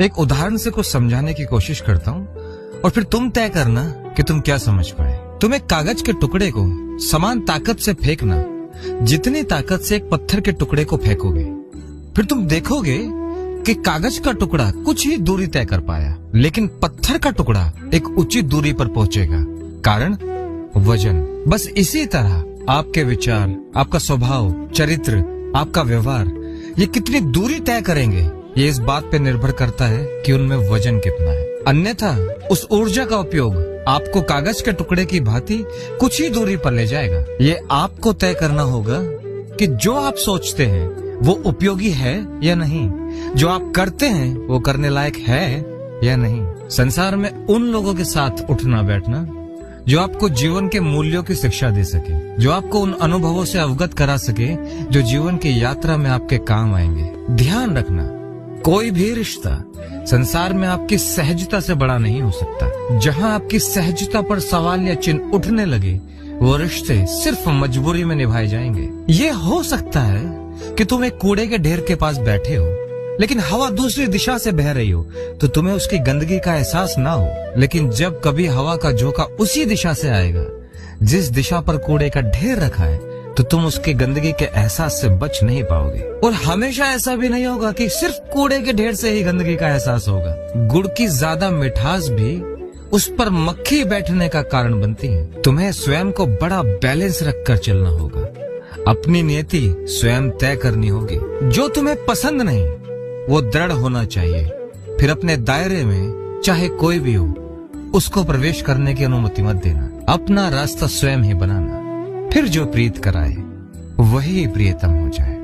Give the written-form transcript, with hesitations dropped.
एक उदाहरण से कुछ समझाने की कोशिश करता हूँ और फिर तुम तय करना कि तुम क्या समझ पाए। तुम एक कागज के टुकड़े को समान ताकत से फेंकना जितनी ताकत से एक पत्थर के टुकड़े को फेंकोगे, फिर तुम देखोगे कि कागज का टुकड़ा कुछ ही दूरी तय कर पाया, लेकिन पत्थर का टुकड़ा एक उचित दूरी पर पहुंचेगा। कारण वजन। बस इसी तरह आपके विचार, आपका स्वभाव, चरित्र, आपका व्यवहार ये कितनी दूरी तय करेंगे, ये इस बात पे निर्भर करता है कि उनमें वजन कितना है। अन्यथा उस ऊर्जा का उपयोग आपको कागज के टुकड़े की भांति कुछ ही दूरी पर ले जाएगा। ये आपको तय करना होगा कि जो आप सोचते हैं वो उपयोगी है या नहीं, जो आप करते हैं वो करने लायक है या नहीं। संसार में उन लोगों के साथ उठना बैठना जो आपको जीवन के मूल्यों की शिक्षा दे सके, जो आपको उन अनुभवों से अवगत करा सके जो जीवन की यात्रा में आपके काम आएंगे। ध्यान रखना, कोई भी रिश्ता संसार में आपकी सहजता से बड़ा नहीं हो सकता। जहां आपकी सहजता पर सवाल या चिन्ह उठने लगे, वो रिश्ते सिर्फ मजबूरी में निभाए जाएंगे। ये हो सकता है कि तुम एक कूड़े के ढेर के पास बैठे हो, लेकिन हवा दूसरी दिशा से बह रही हो तो तुम्हें उसकी गंदगी का एहसास ना हो। लेकिन जब कभी हवा का झोंका उसी दिशा से आएगा जिस दिशा पर कूड़े का ढेर रखा है, तो तुम उसकी गंदगी के एहसास से बच नहीं पाओगे। और हमेशा ऐसा भी नहीं होगा कि सिर्फ कूड़े के ढेर से ही गंदगी का एहसास होगा। गुड़ की ज्यादा मिठास भी उस पर मक्खी बैठने का कारण बनती है। तुम्हें स्वयं को बड़ा बैलेंस रखकर चलना होगा। अपनी नियति स्वयं तय करनी होगी। जो तुम्हें पसंद नहीं वो दृढ़ होना चाहिए। फिर अपने दायरे में चाहे कोई भी हो, उसको प्रवेश करने की अनुमति मत देना। अपना रास्ता स्वयं ही बनाना। फिर जो प्रीत कराए वही प्रियतम हो जाए।